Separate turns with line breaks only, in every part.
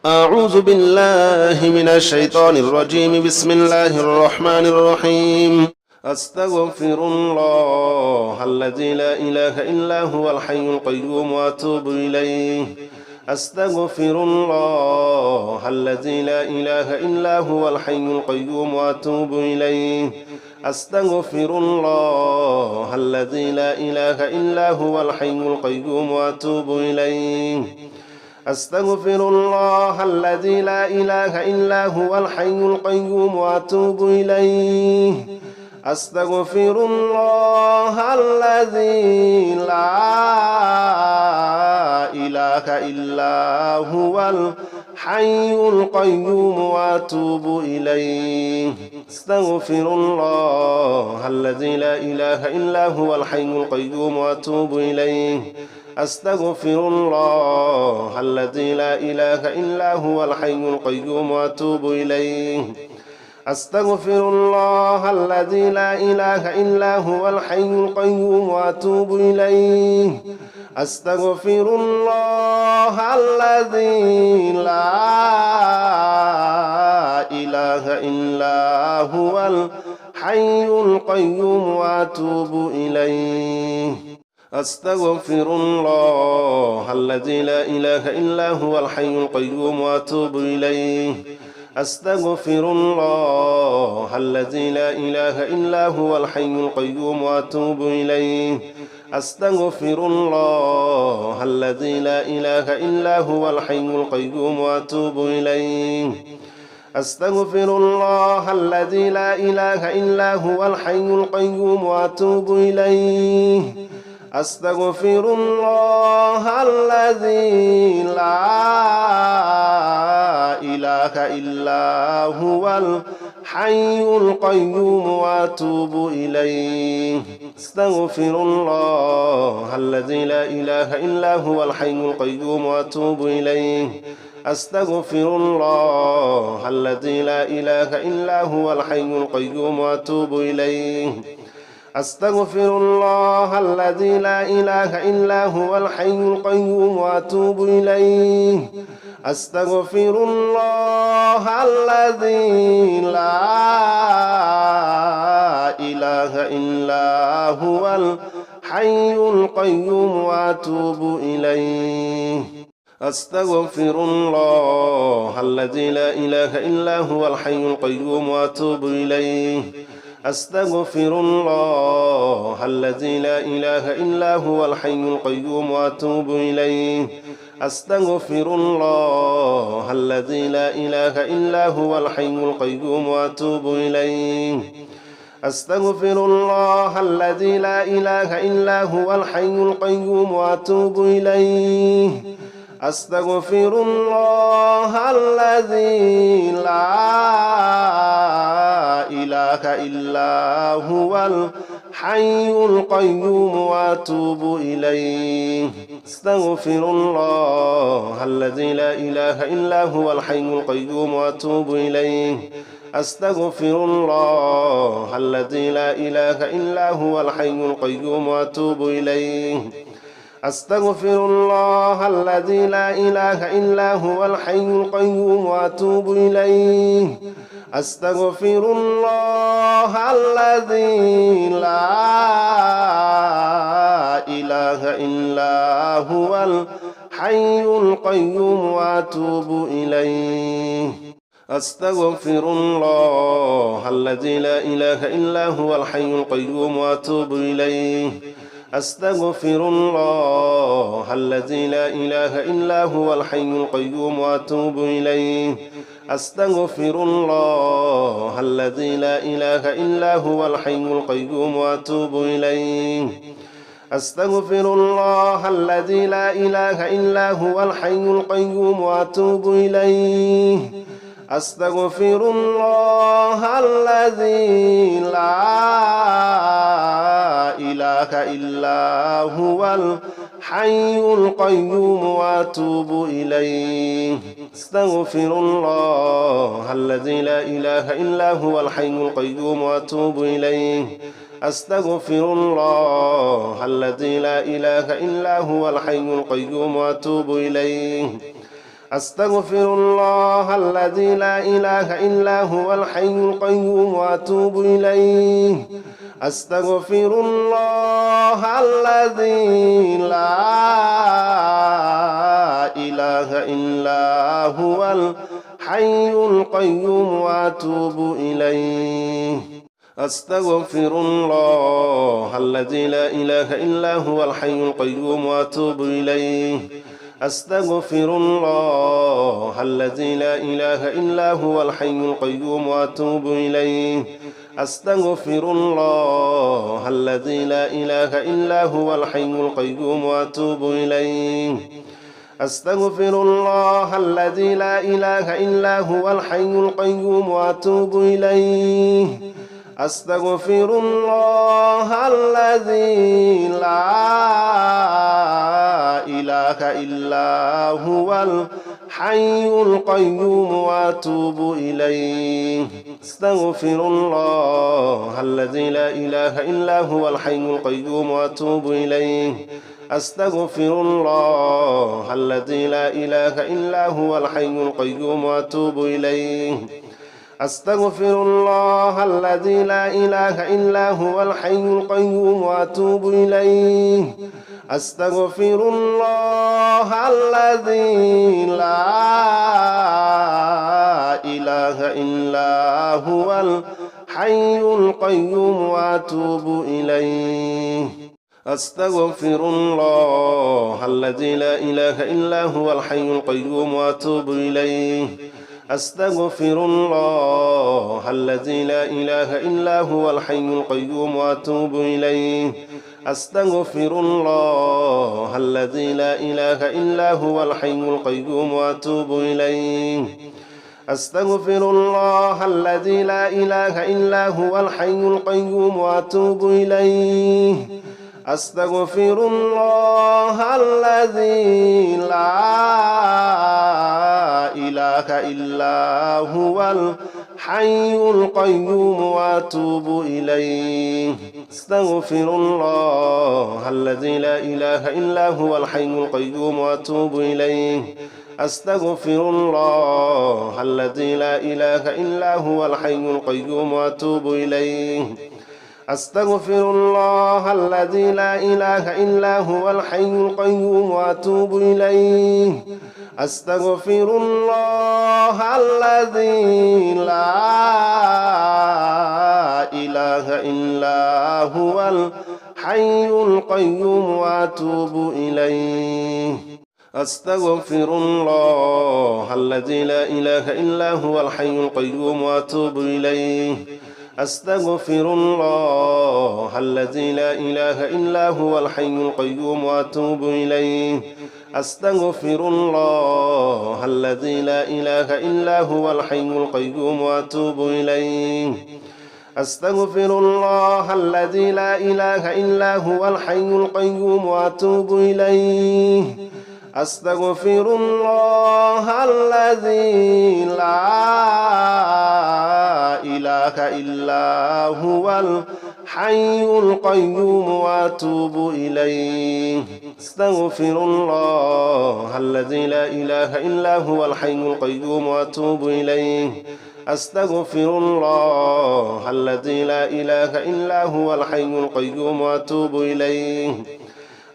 أعوذ بالله من الشيطان الرجيم. بسم الله الرحمن الرحيم. أستغفر الله الذي لا إله إلا هو الحي القيوم وأتوب إليه. أستغفر الله الذي لا إله إلا هو الحي القيوم وأتوب إليه. أستغفر الله الذي لا إله إلا هو الحي القيوم وأتوب إليه. أستغفر الله الذي لا إله إلا هو الحي القيوم وأتوب إليه. أستغفر الله الذي لا إله إلا هو الحي القيوم وأتوب إليه. أستغفر الله الذي لا إله إلا هو الحي القيوم وأتوب إليه. أستغفر الله الذي لا إله إلا هو الحي القيوم وأتوب إليه. أستغفر الله الذي لا إله إلا هو الحي القيوم وأتوب إليه. أستغفر الله الذي لا إله إلا هو الحي القيوم وأتوب إليه. أستغفر الله الذي لا إله إلا هو الحي القيوم وأتوب إليه. أستغفر الله الذي لا إله إلا هو الحي القيوم وأتوب إليه. أستغفر الله الذي لا إله إلا هو الحي القيوم وأتوب إليه. أستغفر الله الذي لا إله إلا هو الحي القيوم وأتوب إليه. أستغفر الله الذي لا إله إلا هو الحي القيوم وأتوب إليه. أستغفر الله الذي لا إله إلا هو الحي القيوم وأتوب إليه. أستغفر الله الذي لا إله إلا هو الحي القيوم وأتوب إليه. أستغفر الله الذي لا إله إلا هو الحي القيوم وأتوب إليه. أستغفر الله الذي لا إله إلا هو الحي القيوم وأتوب إليه. أستغفر الله الذي لا إله إلا هو الحي القيوم وأتوب إليه. أستغفر الله الذي لا إله إلا هو الحي القيوم وأتوب إليه. أستغفر الله الذي لا إله إلا هو الحي القيوم وأتوب إليه. أستغفر الله الذي لا إله إلا هو الحي القيوم وأتوب إليه. أستغفر الله الذي لا إله إلا هو الحي القيوم وأتوب إليه. أستغفر الله الذي لا إله إلا هو الحي القيوم وأتوب إليه. أستغفر الله الذي لا إله إلا هو الحي القيوم وأتوب إليه. أستغفر الله الذي لا إله إلا هو الحي القيوم وأتوب إليه. أستغفر الله الذي لا إله إلا هو الحي القيوم وأتوب إليه. أستغفر الله الذي لا إله إلا هو الحي القيوم وأتوب إليه. أستغفر الله الذي لا إله إلا هو الحي القيوم وأتوب إليه. أستغفر الله الذي لا إله إلا هو الحي القيوم وأتوب إليه. أستغفر الله الذي لا إله إلا هو الحي القيوم وأتوب إليه. أستغفر الله الذي لا إله إلا هو الحي القيوم وأتوب إليه. أستغفر الله الذي لا إله إلا هو الحي القيوم وأتوب إليه. أستغفر الله الذي لا إله إلا هو الحي القيوم وأتوب إليه. أستغفر الله الذي لا إله إلا هو الحي القيوم وأتوب إليه أستغفر الله الذي لا إله إلا هو الحي القيوم وأتوب إليه أستغفر الله الذي لا إله إلا هو الحي القيوم وأتوب إليه أستغفر الله الذي لا إله إلا هو الحي القيوم وأتوب إليه أستغفر الله الذي لا إله إلا هو الحي القيوم وأتوب إليه أستغفر الله الذي لا إله إلا هو الحي القيوم وأتوب إليه أستغفر الله الذي لا إله إلا هو الحي القيوم وأتوب إليه أستغفر الله الذي لا إله إلا هو الحي القيوم وأتوب إليه أستغفر الله الذي لا إله إلا هو الحي القيوم وأتوب إليه أستغفر الله الذي لا إله إلا هو الحي القيوم وأتوب إليه أستغفر الله الذي لا إله إلا هو الحي القيوم وأتوب إليه أستغفر الله الذي لا إله إلا هو الحي القيوم وأتوب إليه أستغفر الله الذي لا إله إلا هو الحي القيوم وأتوب إليه أستغفر الله الذي لا إله إلا هو الحي القيوم وأتوب إليه أستغفر الله الذي لا إله إلا هو الحي القيوم وأتوب إليه أستغفر الله الذي لا إله إلا هو الحي القيوم وأتوب إليه أستغفر الله الذي لا إله إلا هو الحي القيوم وأتوب إليه أستغفر الله الذي لا إله إلا هو الحي القيوم وأتوب إليه أستغفر الله الذي لا إله إلا هو الحي القيوم وأتوب إليه أستغفر الله الذي لا إله إلا هو الحي القيوم وأتوب إليه أستغفر الله الذي لا إله إلا هو الحي القيوم وأتوب إليه أستغفر الله الذي لا إله إلا هو الحي القيوم وأتوب إليه أستغفر الله الذي لا إله إلا هو الحي القيوم وأتوب إليه أستغفر الله الذي لا إله إلا هو الحي القيوم وأتوب إليه أستغفر الله الذي لا إله إلا هو الحي القيوم وأتوب إليه أستغفر الله الذي لا إله إلا هو الحي القيوم وأتوب إليه أستغفر الله الذي لا إله إلا هو الحي القيوم وأتوب إليه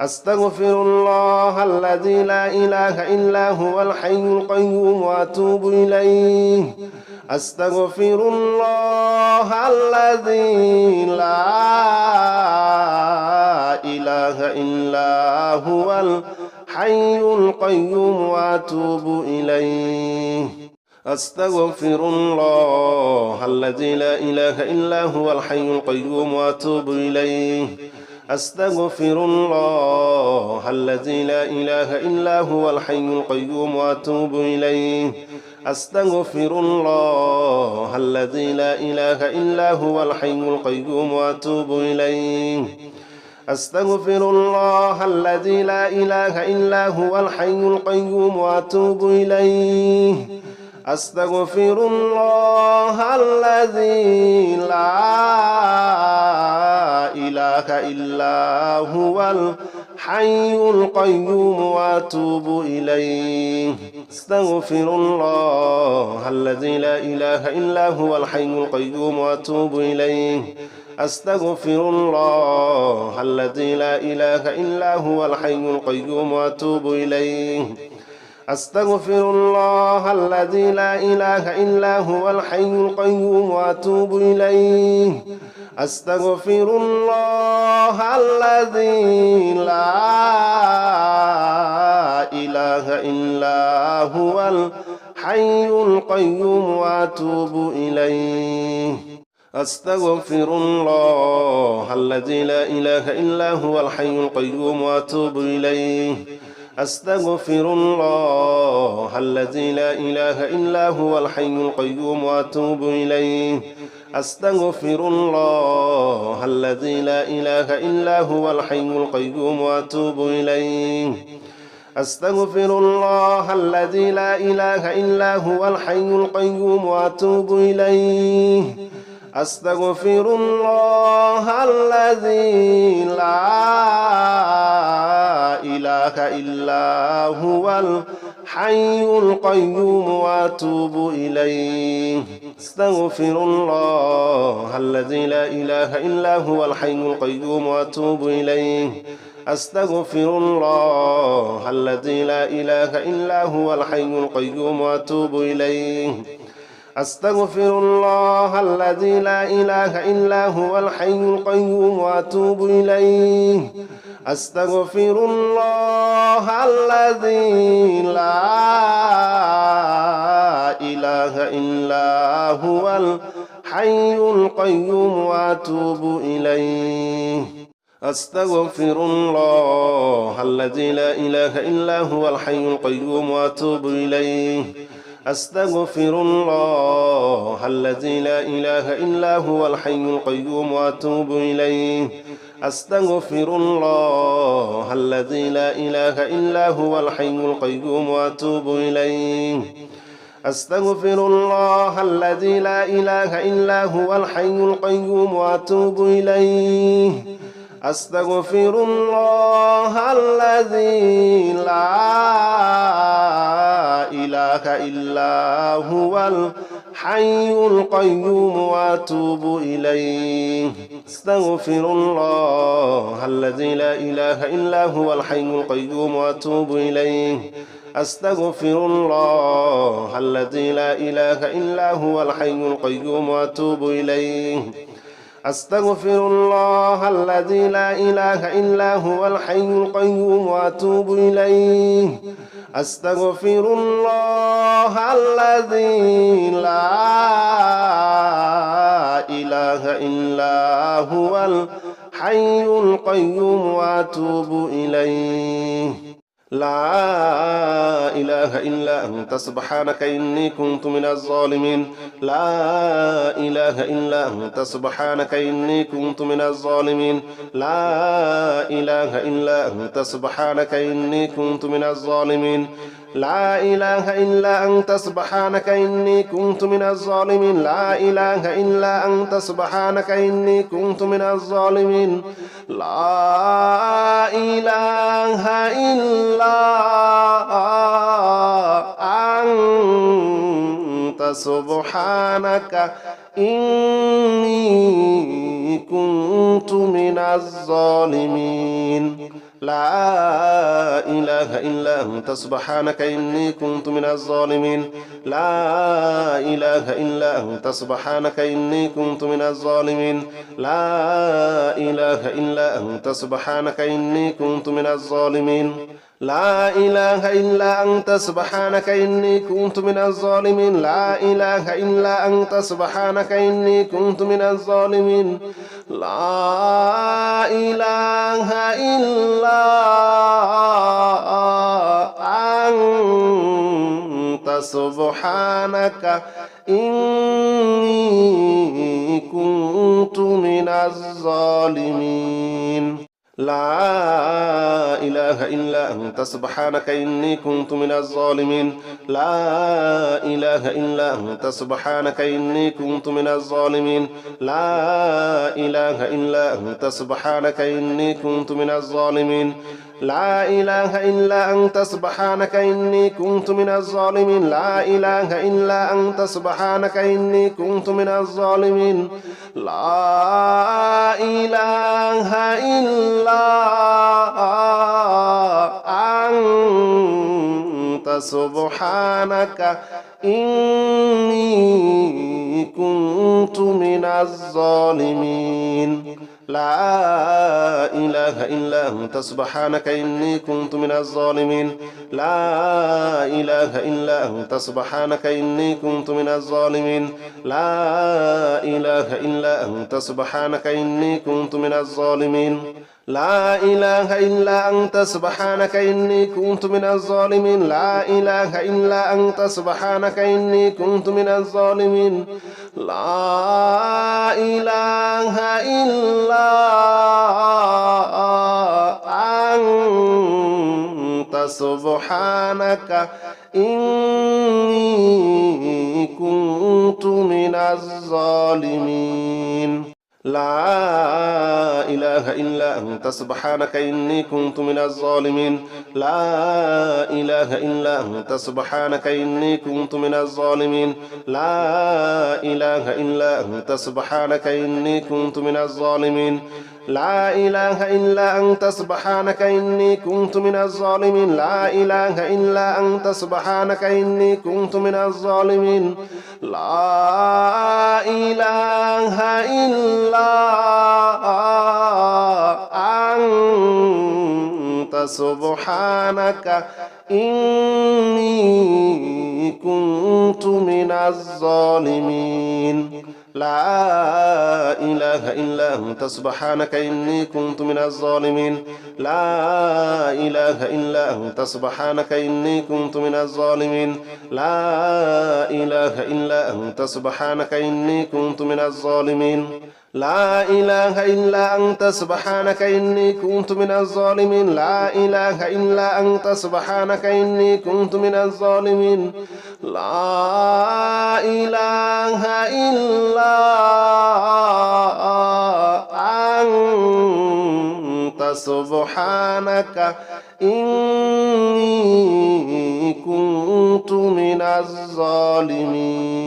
أستغفر الله الذي لا إله إلا هو الحي القيوم وأتوب إليه أستغفر الله الذي لا إله إلا هو الحي القيوم وأتوب إليه أستغفر الله الذي لا إله إلا هو الحي القيوم وأتوب إليه أستغفر الله الذي لا إله إلا هو الحي القيوم وأتوب إليه أستغفر الله الذي لا إله إلا هو الحي القيوم وأتوب إليه أستغفر الله الذي لا إله إلا هو الحي القيوم وأتوب إليه أستغفر الله الذي لا إله إلا هو الحي القيوم وأتوب إليه أستغفر الله الذي لا إله إلا هو الحي القيوم وأتوب إليه أستغفر الله الذي لا إله إلا هو الحي القيوم وأتوب إليه أستغفر الله الذي لا إله إلا هو الحي القيوم وأتوب إليه أستغفر الله الذي لا إله إلا هو الحي القيوم وأتوب إليه أستغفر الله الذي لا إله إلا هو الحي القيوم وأتوب إليه أستغفر الله الذي لا إله إلا هو الحي القيوم وأتوب إليه أستغفر الله الذي لا إله إلا هو الحي القيوم وأتوب إليه أستغفر الله الذي لا إله إلا هو الحي القيوم وأتوب إليه أستغفر الله الذي لا إله إلا هو الحي القيوم وأتوب إليه أستغفر الله الذي لا إله إلا هو الحي القيوم وأتوب إليه أستغفر الله الذي لا إله إلا هو الحي القيوم وأتوب إليه أستغفر الله الذي لا إله إلا هو الحي القيوم وأتوب إليه أستغفر الله الذي لا إله إلا هو الحي القيوم وأتوب إليه أستغفر الله الذي لا إله إلا هو الحي القيوم وأتوب إليه أستغفر الله الذي لا إله إلا هو الحي القيوم وأتوب إليه أستغفر الله الذي لا إله إلا هو الحي القيوم وأتوب إليه أستغفر الله الذي لا إله إلا هو الحي القيوم وأتوب إليه أستغفر الله الذي لا إله إلا هو الحي القيوم وأتوب إليه أستغفر الله الذي لا إله إلا هو الحي القيوم وأتوب إليه أستغفر الله الذي لا إله إلا هو الحي القيوم وأتوب إليه أستغفر الله الذي لا إله إلا هو الحي القيوم وأتوب إليه أستغفر الله الذي لا إله إلا هو الحي القيوم وأتوب إليه لا إله إلا أنت سبحانك إني كنت من الظالمين لا إله إلا أنت سبحانك إني كنت من الظالمين لا إله إلا أنت سبحانك إني كنت من الظالمين لا إله إلا أنت سبحانك إني كنت من الظالمين لا إله إلا أنت سبحانك إني كنت من الظالمين لا إله إلا أنت سبحانك إني كنت من الظالمين لا إله إلا أنت سبحانك إني كنت من الظالمين لا إله إلا أنت سبحانك إني كنت من الظالمين لا إله إلا أنت سبحانك إني كنت من الظالمين لا إله إلا أنت سبحانك إني كنت من الظالمين لا إله إلا أنت سبحانك إني كنت من الظالمين لا إله إلا أنت سبحانك إني كنت من الظالمين لا إله إلا أنت سبحانك إني كنت من الظالمين لا إله إلا أنت سبحانك إني كنت من الظالمين لا إله إلا أنت سبحانك إني كنت من الظالمين لا إله إلا أنت سبحانك إني كنت من الظالمين لا إله إلا أنت سبحانك إني كنت من الظالمين لا إله إلا أنت سبحانك إني كنت من الظالمين لا إله إلا أنت سبحانك إني كنت من الظالمين لا إله إلا أنت سبحانك إني كنت من الظالمين لا إله إلا أنت سبحانك إني كنت من الظالمين لا إله إلا أنت سبحانك إني كنت من الظالمين لا إله إلا أنت سبحانك إني كنت من الظالمين لا إله إلا أنت سبحانك إني كنت من الظالمين لا إله إلا أنت سبحانك إني كنت من الظالمين لا إله إلا أنت سبحانك إني كنت من الظالمين لا إله إلا أنت سبحانك إني كنت من الظالمين لا إله إلا أنت سبحانك إني كنت من الظالمين لا إله إلا أنت سبحانك إني كنت من الظالمين لا إله إلا أنت سبحانك إني كنت من الظالمين لا إله إلا أنت سبحانك إني كنت من الظالمين لا إله إلا أنت سبحانك إني كنت من الظالمين لا إله إلا أنت سبحانك إني كنت من الظالمين لا إله إلا أنت سبحانك إني كنت من الظالمين لا إله إلا أنت سبحانك إني كنت من الظالمين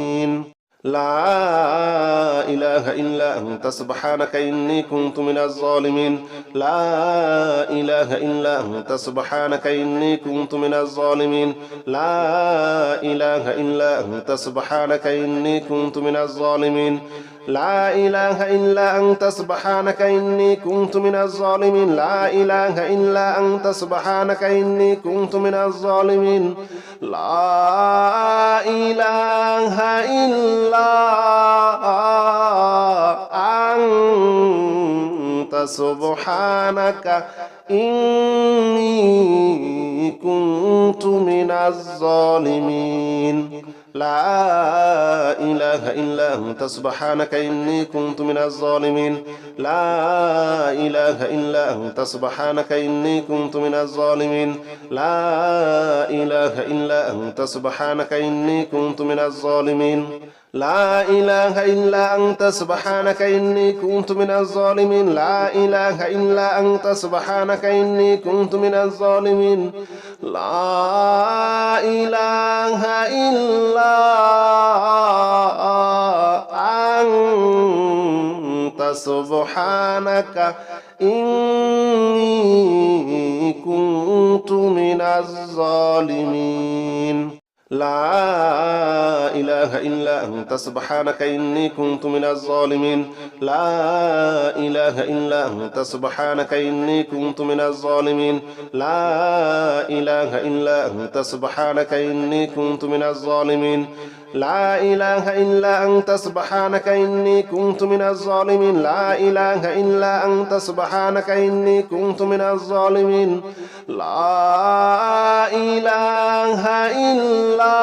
لا إله إلا أنت سبحانك إني كنت من الظالمين لا إله إلا أنت سبحانك إني كنت من الظالمين لا إله إلا أنت سبحانك إني كنت من الظالمين لا إله إلا أنت سبحانك إني كنت من الظالمين لا إله إلا أنت سبحانك إني كنت من الظالمين لا إله إلا أنت سبحانك إني كنت من الظالمين لا إله إلا أنت سبحانك إني كنت من الظالمين لا إله إلا أنت سبحانك إني كنت من الظالمين لا إله إلا أنت سبحانك إني كنت من الظالمين لا إله إلا أنت سبحانك إني كنت من الظالمين لا إله إلا أنت سبحانك إني كنت من الظالمين لا إله إلا أنت سبحانك إني كنت من الظالمين لا إله إلا أنت سبحانك إني كنت من الظالمين لا إله إلا أنت سبحانك إني كنت من الظالمين لا إله إلا أنت سبحانك إني كنت من الظالمين لا إله إلا أنت سبحانك إني كنت من الظالمين لا إله إلا أنت سبحانك إني كنت من الظالمين لا إله إلا أنت سبحانك إني كنت من الظالمين لا إله إلا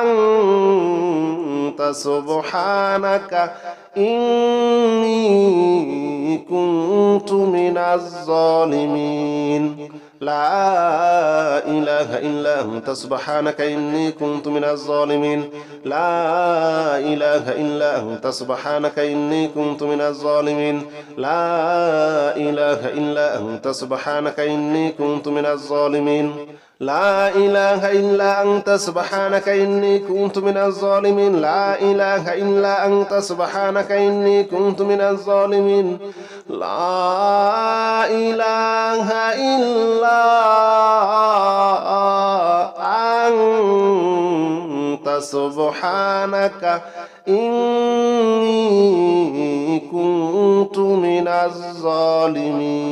أنت سبحانك إني كنت من الظالمين لا إله إلا أنت سبحانك إني كنت من الظالمين لا إله إلا أنت سبحانك إني كنت من الظالمين لا إله إلا أنت سبحانك إني كنت من الظالمين لا إله إلا أنت سبحانك إني كنت من الظالمين لا إله إلا أنت سبحانك إني كنت من الظالمين لا إله إلا أنت سبحانك إني كنت من الظالمين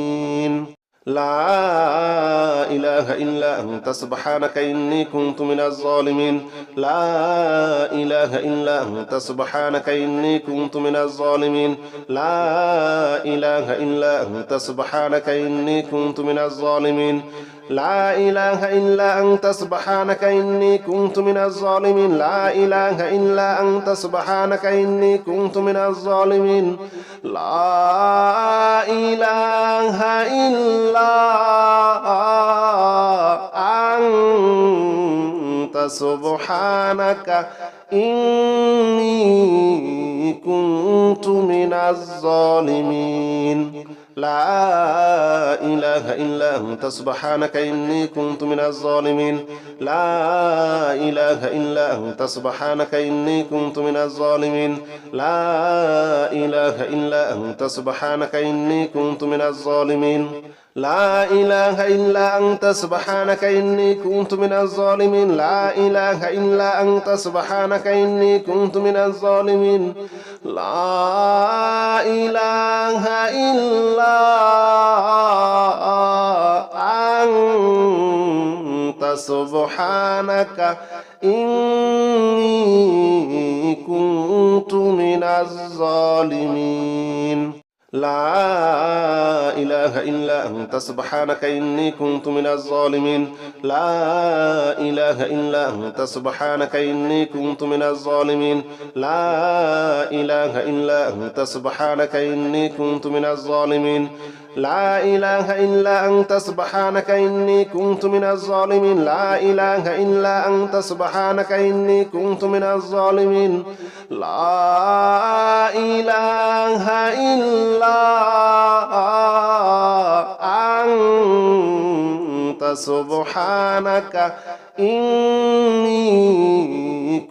لا إله إلا أنت سبحانك إني كنت من الظالمين لا إله إلا أنت سبحانك إني كنت من الظالمين لا إله إلا أنت سبحانك إني كنت من الظالمين لا إله إلا أنت سبحانك إني كنت من الظالمين لا إله إلا أنت سبحانك إني كنت من الظالمين لا إله إلا أنت سبحانك إني كنت من الظالمين لا إله إلا أنت سبحانك إني كنت من الظالمين لا إله إلا أنت سبحانك إني كنت من الظالمين لا إله إلا أنت سبحانك إني كنت من الظالمين لا إله إلا أنت سبحانك إني كنت من الظالمين لا إله إلا أنت سبحانك إني كنت من الظالمين لا إله إلا أنت سبحانك إني كنت من الظالمين لا إله إلا أنت سبحانك إني كنت من الظالمين لا إله إلا أنت سبحانك إني كنت من الظالمين لا إله إلا أنت سبحانك إني كنت من الظالمين لا إله إلا أنت سبحانك إني كنت من الظالمين لا إله إلا أنت سبحانك إني كنت من الظالمين لا إله إلا أنت سبحانك إني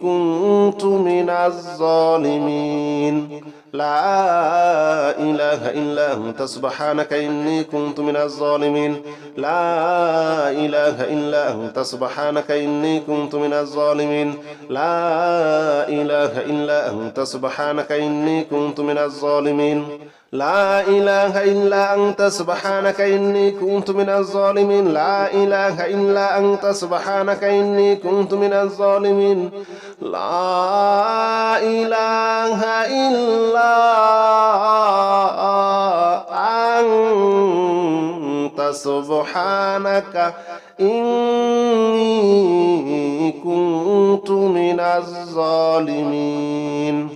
كنت من الظالمين لا إله إلا أنت سبحانك إني كنت من الظالمين لا إله إلا أنت سبحانك إني كنت من الظالمين لا إله إلا أنت سبحانك إني كنت من الظالمين لا إله إلا أنت سبحانك إني كنت من الظالمين لا إله إلا أنت سبحانك إني كنت من الظالمين لا إله إلا أنت سبحانك إني كنت من الظالمين